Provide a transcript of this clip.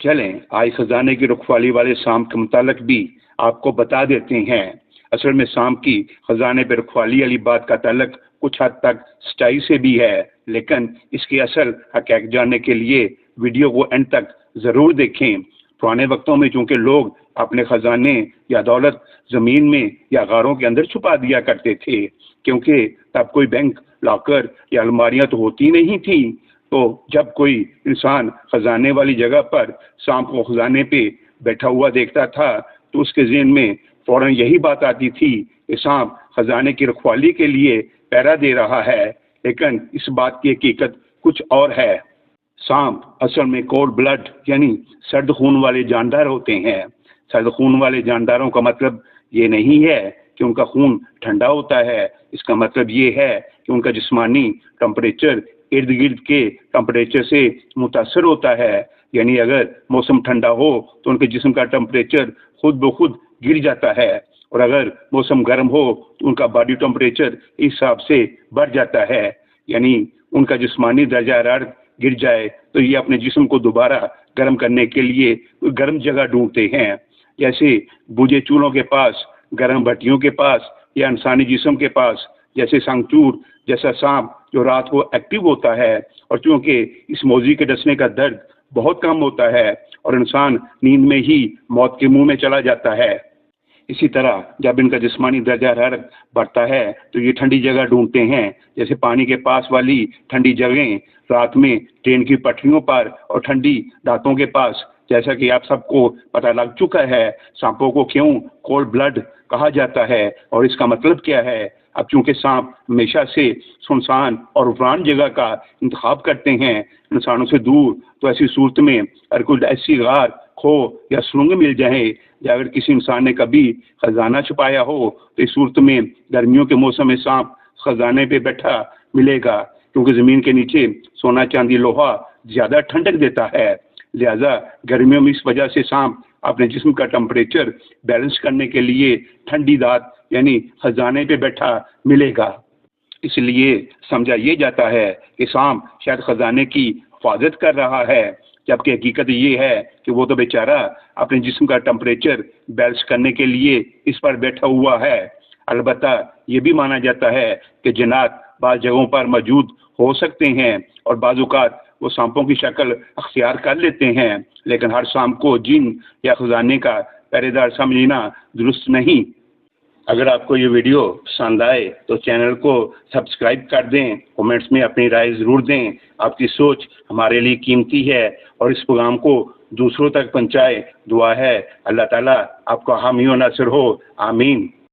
چلیں آج خزانے کی رکھوالی والے سانپ کے متعلق بھی آپ کو بتا دیتے ہیں۔ اصل میں سانپ کی خزانے پہ رکھوالی والی بات کا تعلق کچھ حد تک سچائی سے بھی ہے، لیکن اس کی اصل حقائق جاننے کے لیے ویڈیو کو اینڈ تک ضرور دیکھیں۔ پرانے وقتوں میں چونکہ لوگ اپنے خزانے یا دولت زمین میں یا غاروں کے اندر چھپا دیا کرتے تھے، کیونکہ تب کوئی بینک، لاکر یا الماریاں تو ہوتی نہیں تھیں، تو جب کوئی انسان خزانے والی جگہ پر سانپ کو خزانے پہ بیٹھا ہوا دیکھتا تھا تو اس کے ذہن میں فوراً یہی بات آتی تھی کہ سانپ خزانے کی رکھوالی کے لیے پہرا دے رہا ہے، لیکن اس بات کی حقیقت کچھ اور ہے۔ سانپ اصل میں کولڈ بلڈ یعنی سرد خون والے جاندار ہوتے ہیں۔ سرد خون والے جانداروں کا مطلب یہ نہیں ہے کہ ان کا خون ٹھنڈا ہوتا ہے، اس کا مطلب یہ ہے کہ ان کا جسمانی ٹمپریچر ارد گرد کے ٹمپریچر سے متاثر ہوتا ہے، یعنی اگر موسم ٹھنڈا ہو تو ان کے جسم کا ٹمپریچر خود بخود گر جاتا ہے، اور اگر موسم گرم ہو تو ان کا باڈی ٹمپریچر اس حساب سے بڑھ جاتا ہے، یعنی ان کا جسمانی درجہ حرارت گر جائے تو یہ اپنے جسم کو دوبارہ گرم کرنے کے لیے گرم جگہ ڈھونڈتے ہیں، جیسے بوجھے چولہوں کے پاس، گرم بھٹیوں کے پاس یا انسانی جسم کے پاس، جیسے سانگچور جیسا سانپ جو رات کو ایکٹیو ہوتا ہے، اور چونکہ اس موذی کے ڈسنے کا درد بہت کم ہوتا ہے اور انسان نیند میں ہی موت کے منہ میں چلا جاتا ہے۔ اسی طرح جب ان کا جسمانی درجہ حرارت بڑھتا ہے تو یہ ٹھنڈی جگہ ڈھونڈتے ہیں، جیسے پانی کے پاس والی ٹھنڈی جگہیں، رات میں ٹرین کی پٹریوں پر اور ٹھنڈی دانتوں کے پاس۔ جیسا کہ آپ سب کو پتہ لگ چکا ہے سانپوں کو کیوں کولڈ بلڈ کہا جاتا ہے اور اس کا مطلب کیا ہے۔ اب چونکہ سانپ ہمیشہ سے سنسان اور ویران جگہ کا انتخاب کرتے ہیں انسانوں سے دور، تو ایسی صورت میں اگر کوئی ایسی غار، کھو یا سرنگ مل جائے یا اگر کسی انسان نے کبھی خزانہ چھپایا ہو تو اس صورت میں گرمیوں کے موسم میں سانپ خزانے پہ بیٹھا ملے گا، کیونکہ زمین کے نیچے سونا چاندی لوہا زیادہ ٹھنڈک دیتا ہے، لہذا گرمیوں میں اس وجہ سے سانپ اپنے جسم کا ٹمپریچر بیلنس کرنے کے لیے ٹھنڈی دھات یعنی خزانے پہ بیٹھا ملے گا۔ اس لیے سمجھا یہ جاتا ہے کہ سانپ شاید خزانے کی حفاظت کر رہا ہے، جبکہ حقیقت یہ ہے کہ وہ تو بیچارہ اپنے جسم کا ٹمپریچر بیلنس کرنے کے لیے اس پر بیٹھا ہوا ہے۔ البتہ یہ بھی مانا جاتا ہے کہ جنات بعض جگہوں پر موجود ہو سکتے ہیں اور بعض اوقات وہ سانپوں کی شکل اختیار کر لیتے ہیں، لیکن ہر سانپ کو جن یا خزانے کا پہرے دار سمجھنا درست نہیں۔ اگر آپ کو یہ ویڈیو پسند آئے تو چینل کو سبسکرائب کر دیں، کومنٹس میں اپنی رائے ضرور دیں، آپ کی سوچ ہمارے لیے قیمتی ہے، اور اس پیغام کو دوسروں تک پہنچائے۔ دعا ہے اللہ تعالیٰ آپ کا حامی و ناصر ہو، آمین۔